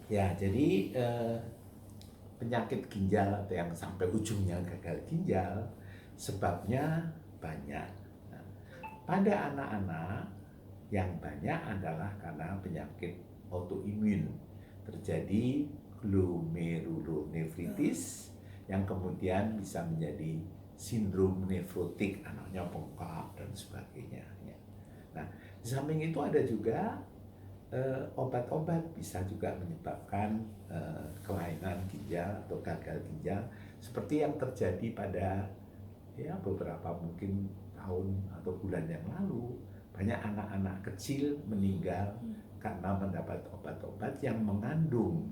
Ya, jadi penyakit ginjal atau yang sampai ujungnya gagal ginjal sebabnya banyak. Nah, pada anak-anak yang banyak adalah karena penyakit autoimun. Terjadi glomerulonefritis yang kemudian bisa menjadi sindrom nefrotik, anaknya bengkak dan sebagainya. Nah, di samping itu ada juga obat-obat bisa juga menyebabkan kelainan ginjal atau gagal ginjal seperti yang terjadi pada ya beberapa mungkin tahun atau bulan yang lalu. Banyak anak-anak kecil meninggal karena mendapat obat-obat yang mengandung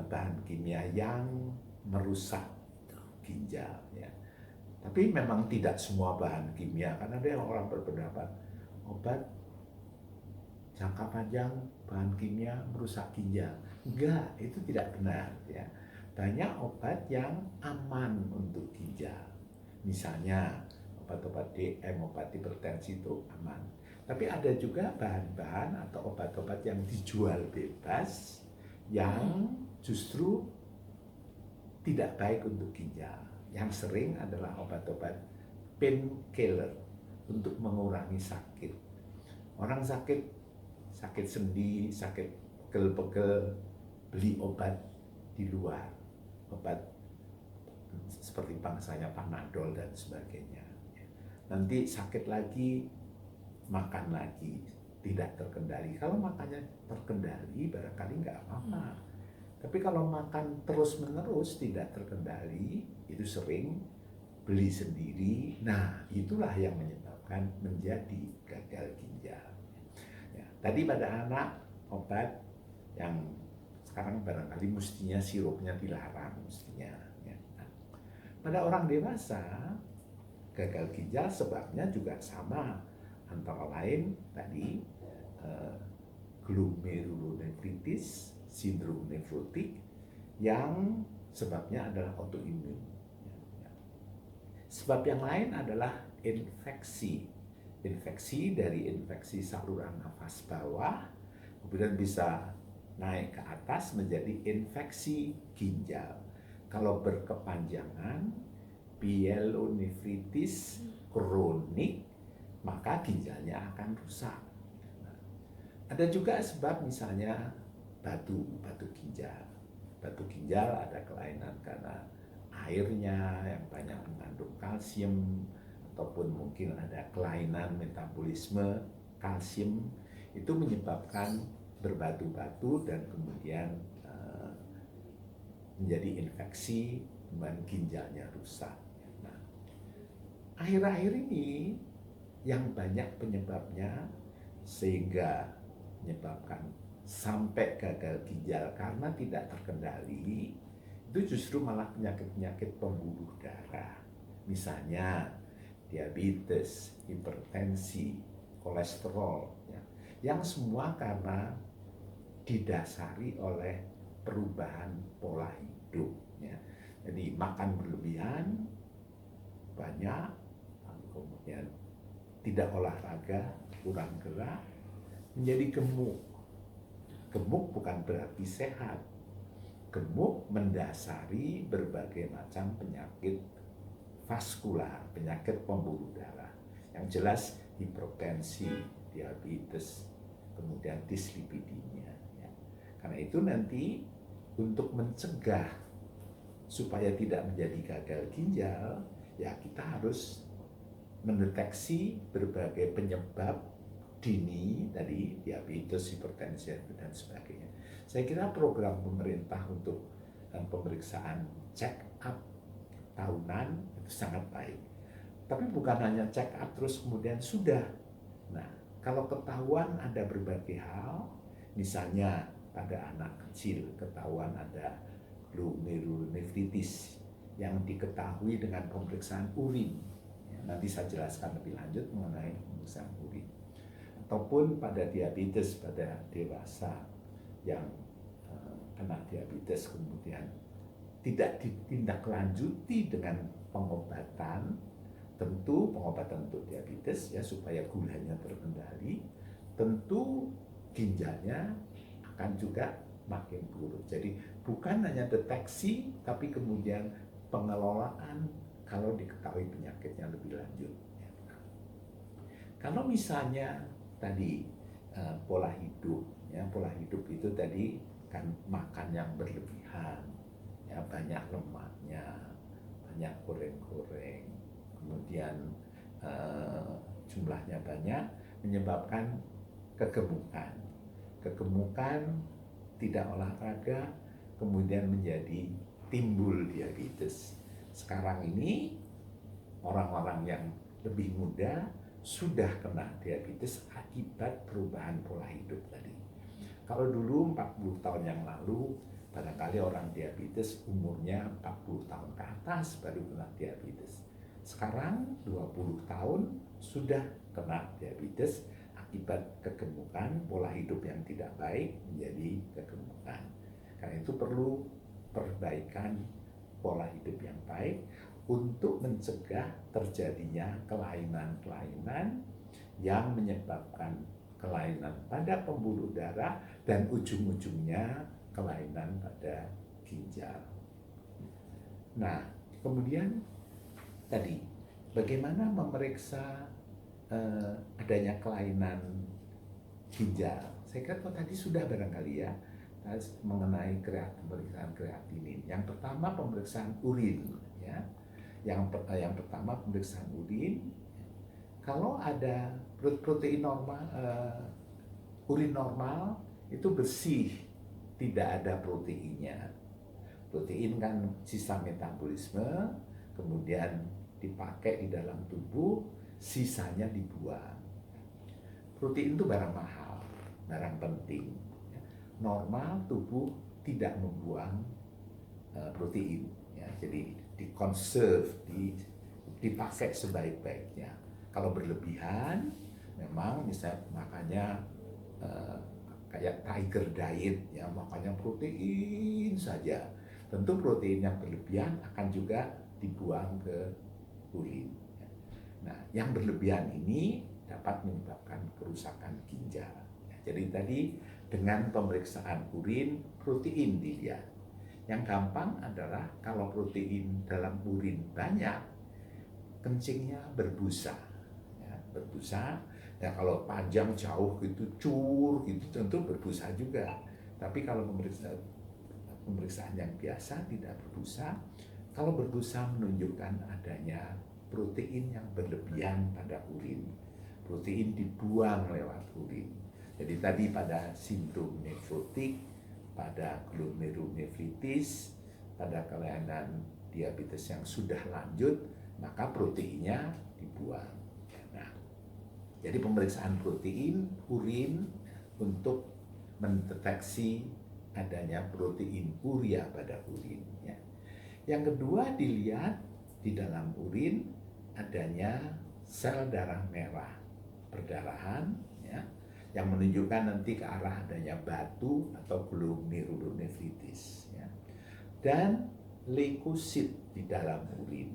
bahan kimia yang merusak ginjal ya. Tapi memang tidak semua bahan kimia, karena ada yang orang berpendapat obat jangka panjang bahan kimia merusak ginjal. Enggak, itu tidak benar ya. Banyak obat yang aman untuk ginjal. Misalnya obat-obat DM, obat hipertensi itu aman. Tapi ada juga bahan-bahan atau obat-obat yang dijual bebas yang justru tidak baik untuk ginjal. Yang sering adalah obat-obat painkiller untuk mengurangi sakit. Orang sakit sendi, sakit pegel-pegel, beli obat di luar, obat seperti bangsanya Panadol dan sebagainya. Nanti sakit lagi, makan lagi, tidak terkendali. Kalau makannya terkendali, barangkali nggak apa-apa. Tapi kalau makan terus-menerus tidak terkendali, itu sering beli sendiri. Nah, itulah yang menyebabkan menjadi gagal ginjal. Ya, tadi pada anak obat yang sekarang barangkali mestinya sirupnya dilarang mestinya. Ya. Nah, pada orang dewasa gagal ginjal sebabnya juga sama, antara lain tadi glomerulonefritis, sindrom nefrotik yang sebabnya adalah autoimun. Sebab yang lain adalah infeksi. Infeksi dari infeksi saluran nafas bawah, kemudian bisa naik ke atas menjadi infeksi ginjal. Kalau berkepanjangan, pyelonefritis kronik, maka ginjalnya akan rusak. Nah, ada juga sebab misalnya batu ginjal. Batu ginjal ada kelainan karena airnya yang banyak mengandung kalsium, ataupun mungkin ada kelainan metabolisme kalsium, itu menyebabkan berbatu-batu dan kemudian menjadi infeksi dan ginjalnya rusak. Nah, akhir-akhir ini yang banyak penyebabnya sehingga menyebabkan sampai gagal ginjal karena tidak terkendali, itu justru malah penyakit-penyakit pembuluh darah. Misalnya diabetes, hipertensi, kolesterol, ya, yang semua karena didasari oleh perubahan pola hidup. Ya. Jadi makan berlebihan, banyak, kemudian tidak olahraga, kurang gerak, menjadi gemuk. Gemuk bukan berarti sehat. Gemuk mendasari berbagai macam penyakit vaskular, penyakit pembuluh darah. Yang jelas hipertensi, diabetes, kemudian dislipidemia. Ya. Karena itu nanti untuk mencegah supaya tidak menjadi gagal ginjal, ya kita harus mendeteksi berbagai penyebab dini tadi, diabetes, hipertensi dan sebagainya. Saya kira program pemerintah untuk pemeriksaan check up tahunan itu sangat baik. Tapi bukan hanya check up terus kemudian sudah. Nah, kalau ketahuan ada berbagai hal, misalnya pada anak kecil ketahuan ada glomerulonefritis yang diketahui dengan pemeriksaan urin. Nanti saya jelaskan lebih lanjut mengenai pemeriksaan urin. Ataupun pada diabetes pada dewasa yang kena diabetes kemudian tidak ditindaklanjuti dengan pengobatan, tentu pengobatan untuk diabetes ya supaya gulanya terkendali, tentu ginjalnya akan juga makin buruk. Jadi bukan hanya deteksi, tapi kemudian pengelolaan kalau diketahui penyakitnya lebih lanjut. Kalau misalnya tadi pola hidup, ya pola hidup itu tadi kan makan yang berlebihan, ya banyak lemaknya, banyak goreng-goreng, kemudian jumlahnya banyak, menyebabkan kegemukan. Kegemukan, tidak olahraga, kemudian menjadi timbul diabetes. Sekarang ini orang-orang yang lebih muda sudah kena diabetes akibat perubahan pola hidup tadi. Kalau dulu 40 tahun yang lalu, barangkali orang diabetes umurnya 40 tahun ke atas baru kena diabetes. Sekarang 20 tahun sudah kena diabetes akibat kegemukan, pola hidup yang tidak baik menjadi kegemukan. Karena itu perlu perbaikan pola hidup yang baik untuk mencegah terjadinya kelainan-kelainan yang menyebabkan kelainan pada pembuluh darah dan ujung-ujungnya kelainan pada ginjal. Nah, kemudian tadi bagaimana memeriksa adanya kelainan ginjal? Saya kira tadi sudah barangkali ya mengenai pemeriksaan kreatinin. Yang pertama pemeriksaan urin, ya. Yang pertama pemeriksaan urin. Kalau ada protein normal, urin normal itu bersih, tidak ada proteinnya. Protein kan sisa metabolisme, kemudian dipakai di dalam tubuh, sisanya dibuang. Protein itu barang mahal, barang penting. Normal tubuh tidak membuang protein, ya. Jadi dikonserv, dipakai sebaik-baiknya. Kalau berlebihan, memang misalnya makanya kayak tiger diet, ya makanya protein saja. Tentu protein yang berlebihan akan juga dibuang ke urin. Nah, yang berlebihan ini dapat menyebabkan kerusakan ginjal. Jadi tadi dengan pemeriksaan urin, protein dilihat. Yang gampang adalah kalau protein dalam urin banyak, kencingnya berbusa. Ya, berbusa, ya kalau panjang jauh gitu, cur gitu, tentu berbusa juga. Tapi kalau pemeriksaan yang biasa tidak berbusa, kalau berbusa menunjukkan adanya protein yang berlebihan pada urin. Protein dibuang lewat urin. Jadi tadi pada sindrom nefrotik, pada glomerulonefritis, pada kelainan diabetes yang sudah lanjut, maka proteinnya dibuang. Nah, jadi pemeriksaan protein urin untuk mendeteksi adanya protein urea pada urin. Ya. Yang kedua dilihat di dalam urin adanya sel darah merah, perdarahan, ya, yang menunjukkan nanti ke arah adanya batu atau glomerulonefritis, ya. Dan leukosit di dalam urin.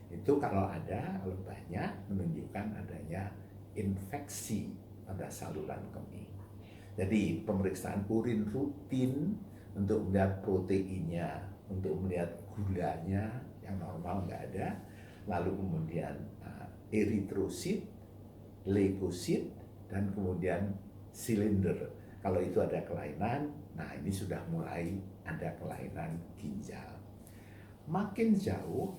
Itu kalau banyak menunjukkan adanya infeksi pada saluran kemih. Jadi pemeriksaan urin rutin untuk melihat proteinnya, untuk melihat gulanya yang normal nggak ada, lalu kemudian eritrosit, leukosit, dan kemudian silinder. Kalau itu ada kelainan, nah ini sudah mulai ada kelainan ginjal. Makin jauh,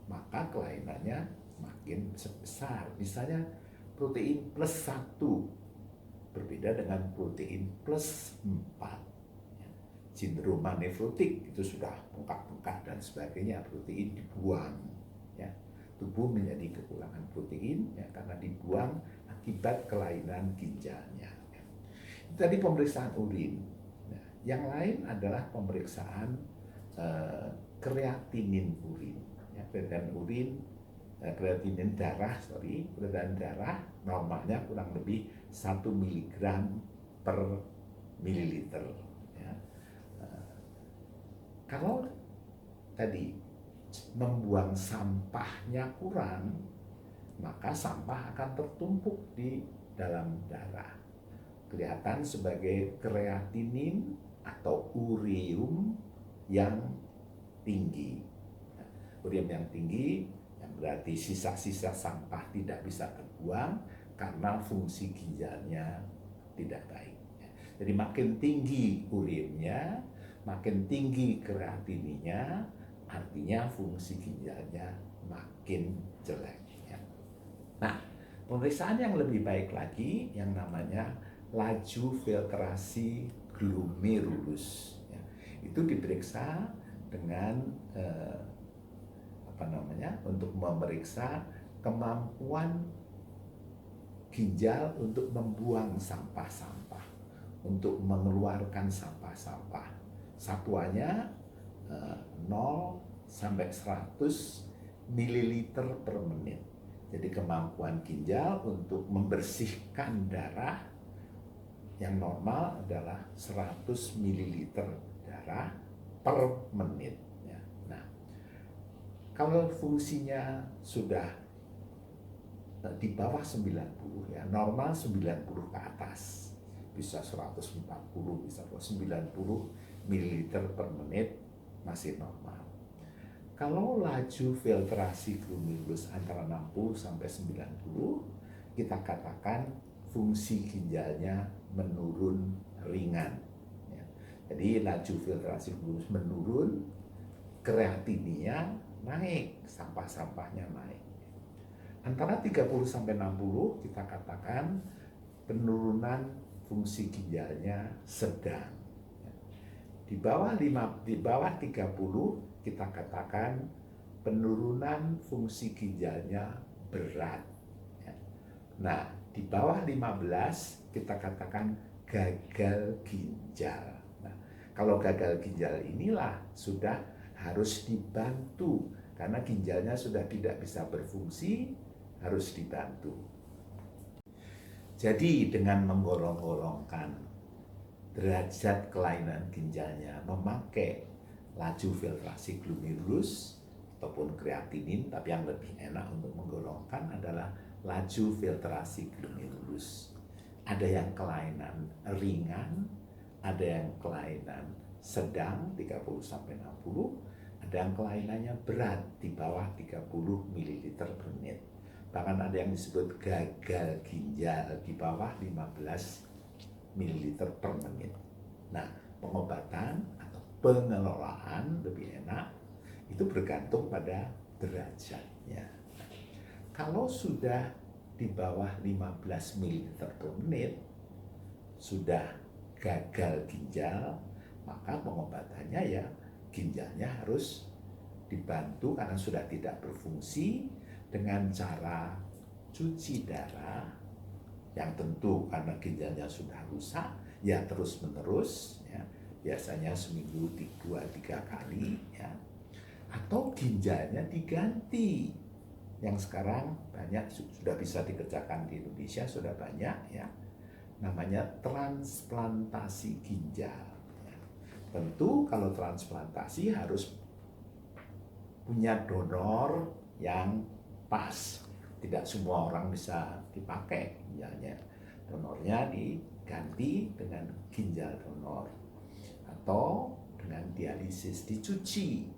maka kelainannya makin besar. Misalnya protein plus 1 berbeda dengan protein plus 4. Sindrom nefrotik itu sudah bengkak-bengkak dan sebagainya, protein dibuang. Ya. Tubuh menjadi kekurangan protein ya, karena dibuang akibat kelainan ginjalnya. Ya. Itu tadi pemeriksaan urin. Nah, yang lain adalah pemeriksaan kreatinin urin. Ya, kreatinin darah, peredaran darah normalnya kurang lebih 1 mg per mililiter. Ya. Kalau tadi membuang sampahnya kurang, maka sampah akan tertumpuk di dalam darah. Kelihatan sebagai kreatinin atau ureum yang tinggi. Nah, ureum yang tinggi yang berarti sisa-sisa sampah tidak bisa terbuang karena fungsi ginjalnya tidak baik. Jadi makin tinggi ureumnya, makin tinggi kreatininya, artinya fungsi ginjalnya makin jelek. Nah, pemeriksaan yang lebih baik lagi yang namanya laju filtrasi glomerulus. Itu diperiksa dengan untuk memeriksa kemampuan ginjal untuk membuang sampah-sampah, untuk mengeluarkan sampah-sampah. Satuannya 0 sampai 100 ml per menit. Jadi kemampuan ginjal untuk membersihkan darah yang normal adalah 100 ml darah per menit. Nah, kalau fungsinya sudah di bawah 90, ya normal 90 ke atas, bisa 140, bisa 90 ml per menit masih normal. Kalau laju filtrasi glomerulus antara 60 sampai 90, kita katakan fungsi ginjalnya menurun ringan. Jadi laju filtrasi glomerulus menurun, kreatininya naik, sampah-sampahnya naik. Antara 30 sampai 60 kita katakan penurunan fungsi ginjalnya sedang. Di bawah 30 kita katakan penurunan fungsi ginjalnya berat. Nah, di bawah 15 kita katakan gagal ginjal. Nah, kalau gagal ginjal inilah sudah harus dibantu karena ginjalnya sudah tidak bisa berfungsi, harus dibantu. Jadi dengan menggolong-golongkan derajat kelainan ginjalnya memakai laju filtrasi glomerulus ataupun kreatinin, tapi yang lebih enak untuk menggolongkan adalah laju filtrasi glomerulus. Ada yang kelainan ringan, ada yang kelainan sedang 30 sampai 60, ada yang kelainannya berat di bawah 30 ml per menit. Bahkan ada yang disebut gagal ginjal di bawah 15 ml per menit. Nah, pengobatan atau pengelolaan lebih enak itu bergantung pada derajatnya. Kalau sudah di bawah 15 ml per menit sudah gagal ginjal, maka pengobatannya ya ginjalnya harus dibantu karena sudah tidak berfungsi dengan cara cuci darah yang tentu karena ginjalnya sudah rusak ya terus-menerus ya, biasanya seminggu 2-3 kali ya, atau ginjalnya diganti yang sekarang banyak sudah bisa dikerjakan di Indonesia, sudah banyak ya, namanya transplantasi ginjal ya. Tentu kalau transplantasi harus punya donor yang pas, tidak semua orang bisa dipakai ginjalnya, donornya diganti dengan ginjal donor atau dengan dialisis, dicuci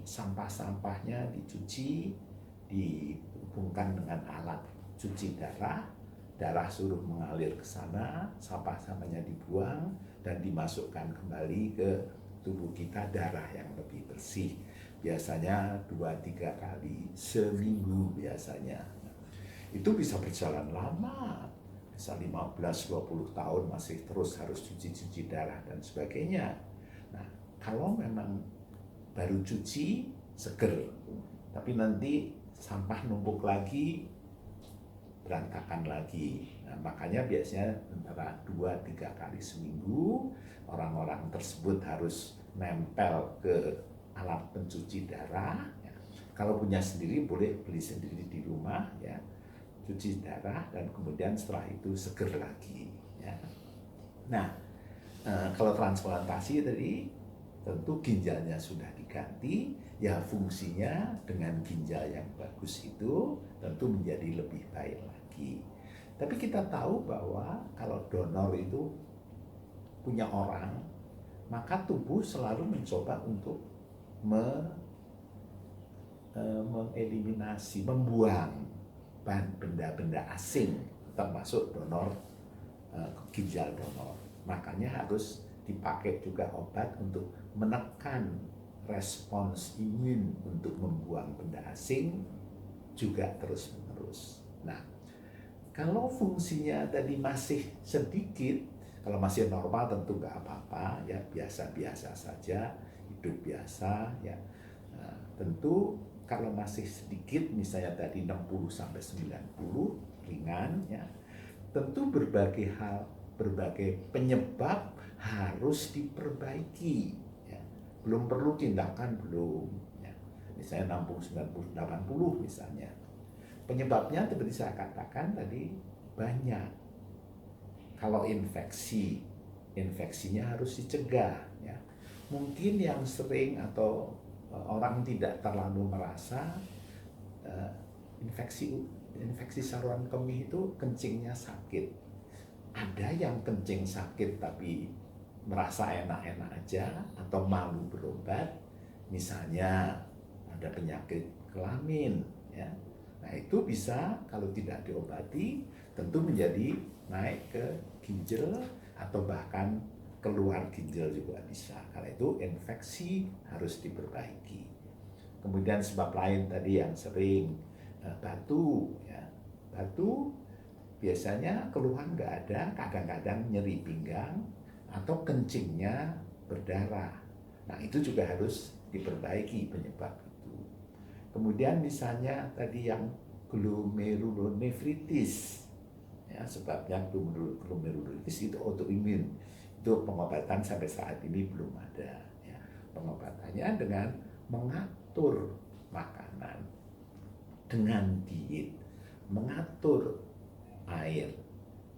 sampah-sampahnya, dicuci, dihubungkan dengan alat cuci darah suruh mengalir ke sana, sampah-sampahnya dibuang dan dimasukkan kembali ke tubuh kita darah yang lebih bersih. Biasanya 2-3 kali seminggu biasanya. Itu bisa berjalan lama, bisa 15-20 tahun masih terus harus cuci darah dan sebagainya. Nah, kalau memang baru cuci seger, tapi nanti sampah numpuk lagi, berantakan lagi. Nah, makanya biasanya antara 2-3 kali seminggu orang-orang tersebut harus nempel ke alat pencuci darah ya. Kalau punya sendiri boleh beli sendiri di rumah ya, cuci darah dan kemudian setelah itu seger lagi ya. Nah, kalau transplantasi tadi tentu ginjalnya sudah diganti, ya fungsinya dengan ginjal yang bagus itu tentu menjadi lebih baik lagi. Tapi kita tahu bahwa kalau donor itu punya orang, maka tubuh selalu mencoba untuk mengeliminasi, membuang benda-benda asing, termasuk donor ginjal donor. Makanya harus dipakai juga obat untuk menekan respons imun untuk membuang benda asing juga terus-menerus. Nah, kalau fungsinya tadi masih sedikit, kalau masih normal tentu nggak apa-apa, ya biasa-biasa saja, hidup biasa, ya. Nah, tentu kalau masih sedikit, misalnya tadi 60-90 ringan, ya, tentu berbagai hal, berbagai penyebab harus diperbaiki. Ya. Belum perlu tindakan, belum. Ya. Misalnya 60-90-80 misalnya. Penyebabnya seperti saya katakan tadi banyak. Kalau infeksi, infeksinya harus dicegah. Ya. Mungkin yang sering atau orang tidak terlalu merasa infeksi saluran kemih itu kencingnya sakit. Ada yang kencing sakit tapi merasa enak-enak aja atau malu berobat. Misalnya ada penyakit kelamin, ya. Nah itu bisa kalau tidak diobati tentu menjadi naik ke ginjal atau bahkan keluar ginjal juga bisa. Karena itu infeksi harus diperbaiki. Kemudian sebab lain tadi yang sering batu, ya. Batu biasanya keluhan nggak ada, kadang-kadang nyeri pinggang atau kencingnya berdarah. Nah itu juga harus diperbaiki penyebab itu. Kemudian misalnya tadi yang glomerulonefritis, ya, sebabnya glomerulonefritis itu autoimun. Itu pengobatan sampai saat ini belum ada. Ya. Pengobatannya dengan mengatur makanan, dengan diet, mengatur air,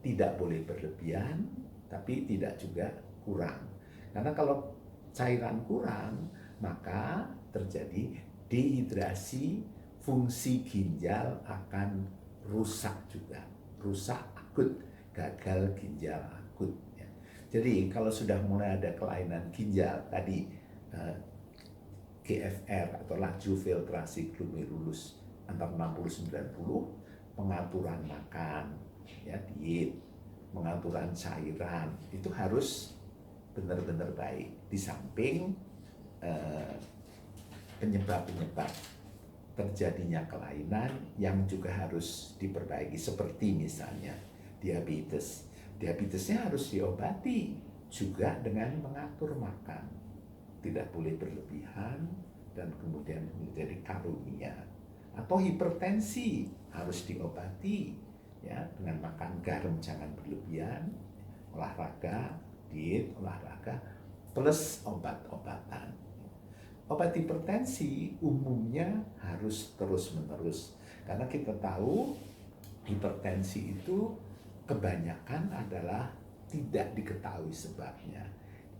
tidak boleh berlebihan, tapi tidak juga kurang. Karena kalau cairan kurang, maka terjadi dehidrasi, fungsi ginjal akan rusak juga, rusak akut, gagal ginjal akut. Ya. Jadi kalau sudah mulai ada kelainan ginjal tadi, GFR atau laju filtrasi glomerulus antara 60-90, pengaturan makan, ya diet, pengaturan cairan itu harus benar-benar baik. Di samping penyebab-penyebab terjadinya kelainan yang juga harus diperbaiki, seperti misalnya diabetes. Diabetesnya harus diobati juga dengan mengatur makan, tidak boleh berlebihan dan kemudian menjadi karunia. Atau hipertensi harus diobati, ya, dengan makan garam jangan berlebihan, olahraga, diet, olahraga, plus obat-obatan. Obat hipertensi umumnya harus terus-menerus, karena kita tahu hipertensi itu kebanyakan adalah tidak diketahui sebabnya.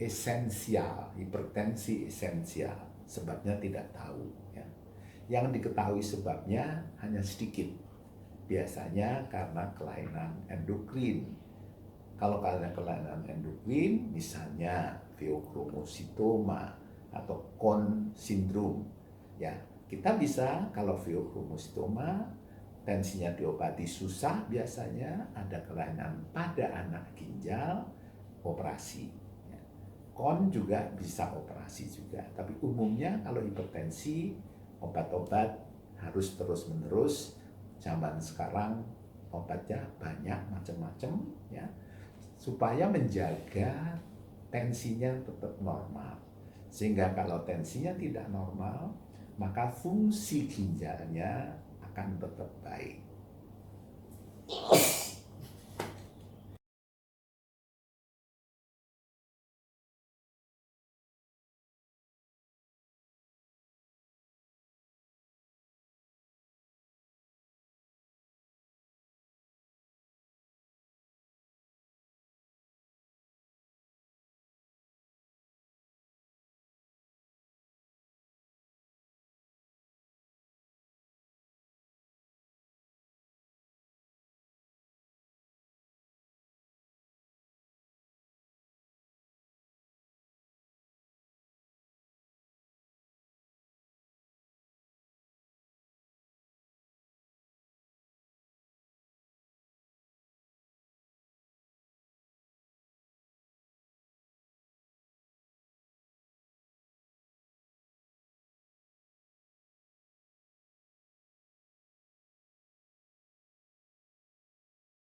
Esensial, hipertensi esensial, sebabnya tidak tahu. Ya. Yang diketahui sebabnya hanya sedikit, biasanya karena kelainan endokrin. Kalau karena kelainan endokrin, misalnya pheochromocytoma atau Kohn syndrome, ya kita bisa kalau pheochromocytoma tensinya diobati susah, biasanya ada kelainan pada anak ginjal, operasi. Kohn juga bisa operasi juga, tapi umumnya kalau hipertensi obat-obat harus terus-menerus. Zaman sekarang obatnya banyak macam-macam, ya, supaya menjaga tensinya tetap normal. Sehingga kalau tensinya tidak normal, maka fungsi ginjalnya akan tetap baik.